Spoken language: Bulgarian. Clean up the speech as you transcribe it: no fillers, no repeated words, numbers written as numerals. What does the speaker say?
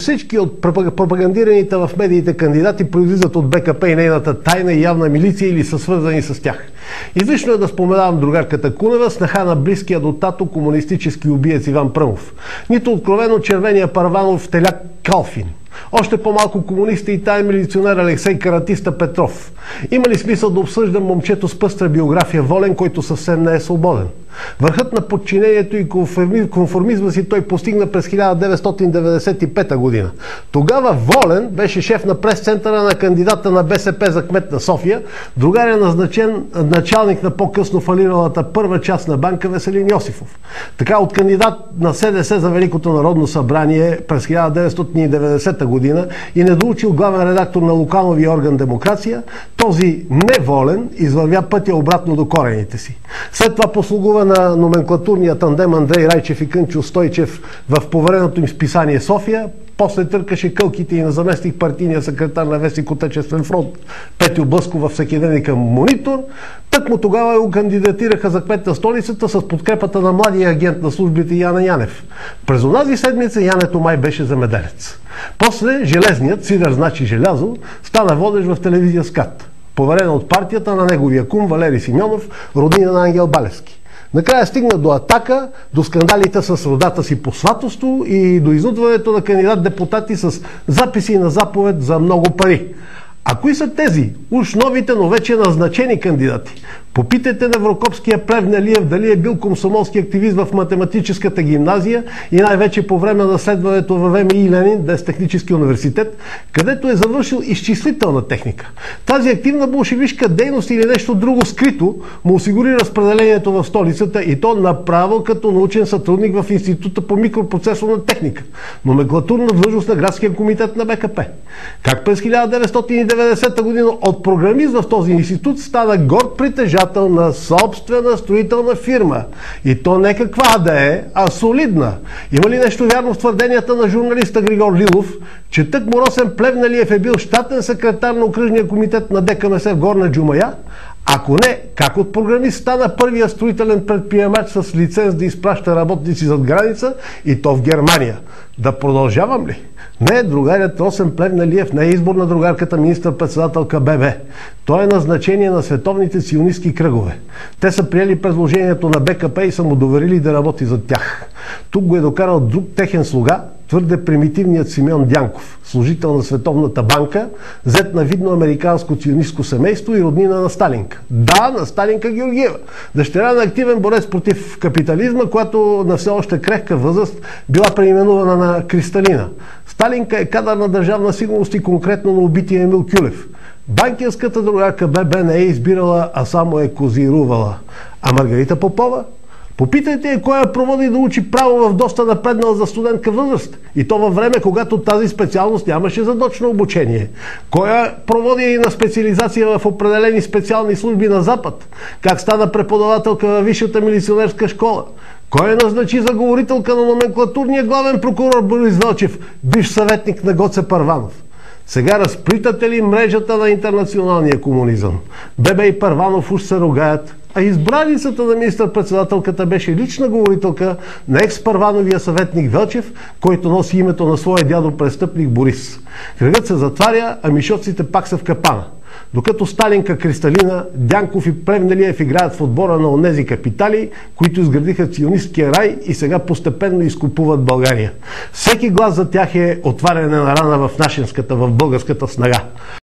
всички от пропагандираните в медиите кандидати произлизат от БКП и нейната тайна и явна милиция или са свързани с тях. Излишно е да споменавам другарката Кунева, снаха на близкия до тато комунистически убиец Иван Пръмов. Нито откровено червения Първанов теляк Калфин. Още по-малко комунисти и таен милиционер Алексей Каратиста Петров. Има ли смисъл да обсъждам момчето с пъстра биография Волен, който съвсем не е свободен? Върхът на подчинението и конформизма си той постигна през 1995 година. Тогава Волен беше шеф на прес-центъра на кандидата на БСП за кмет на София, другар е назначен началник на по-късно фалиралата първа частна банка Веселин Йосифов. Така от кандидат на СДС за Великото народно събрание през 1990 година и недоучил главен редактор на локалния орган Демокрация, този неволен извървя пътя обратно до корените си. След това послугува на номенклатурния тандем Андрей Райчев и Кънчо Стойчев в повереното им списание София, после търкаше кълките и на заместник партийния секретар на вестник Отечествен фронт Петю Блъсков във всекидневника Монитор. Тъкмо тогава го кандидатираха за кмет на столицата с подкрепата на младия агент на службите Яна Янев. През онази седмица Янето май беше земеделец. После железният, сидър значи желязо, стана водещ в телевизия СКАТ, поверена от партията на неговия кум Валери Симеонов, роднина на Ангел Балевски. Накрая стигна до Атака, до скандалите с родата си по сватовство и до изнудването на кандидат-депутати с записи на заповед за много пари. А кои са тези, уж новите, но вече назначени кандидати? Попитайте Неврокопския Плевнелиев дали е бил комсомолски активист в математическата гимназия и най-вече по време на следването във ВМИ Ленин, днес технически университет, където е завършил изчислителна техника. Тази активна болшевишка дейност или нещо друго скрито му осигури разпределението в столицата и то направо като научен сътрудник в Института по микропроцесорна техника, номенклатурна длъжност на градския комитет на БКП. Как през 1990 година от програмист в този институт стана горд притежател на собствена строителна фирма. И то не каква да е, а солидна. Има ли нещо вярно в твърденията на журналиста Григор Лилов, че тъкмо Росен Плевнелиев е бил щатен секретар на окръжния комитет на ДКМС в Горна Джумая? Ако не, как от програмист стана първия строителен предприемач с лиценз да изпраща работници зад граница и то в Германия? Да продължавам ли? Не, другарят Росен Плевнелиев не е избор на другарката министър-председателка ББ. То е назначение на световните сионистки кръгове. Те са приели предложението на БКП и са му доверили да работи за тях. Тук го е докарал друг техен слуга, твърде примитивният Симеон Дянков, служител на Световната банка, зет на видно американско ционистко семейство и роднина на Сталинка. Да, на Сталинка Георгиева, дъщеря на активен борец против капитализма, която на все още крехка възраст била преименувана на Кристалина. Сталинка е кадър на Държавна сигурност и конкретно на убития Емил Кюлев. Банкерската другарка ББ не е избирала, а само е козирувала. А Маргарита Попова? Попитайте я кой я проводи да учи право в доста напреднала за студентка възраст. И то във време, когато тази специалност нямаше задочно обучение. Кой я проводи на специализация в определени специални служби на Запад? Как стана преподавателка във Висшата милиционерска школа? Кой я назначи за говорителка на номенклатурния главен прокурор Борис Велчев, бивш съветник на Гоце Първанов? Сега разплитате ли мрежата на интернационалния комунизъм? ББ и Първанов уж се ругаят, а избраницата на министър-председателката беше лична говорителка на екс-Първановия съветник Велчев, който носи името на своя дядо престъпник Борис. Кръгът се затваря, а мишоците пак са в капана. Докато Сталинка Кристалина, Дянков и Плевнелиев играят в отбора на онези капитали, които изградиха ционисткия рай и сега постепенно изкупуват България. Всеки глас за тях е отваряне на рана в нашинската, в българската снага.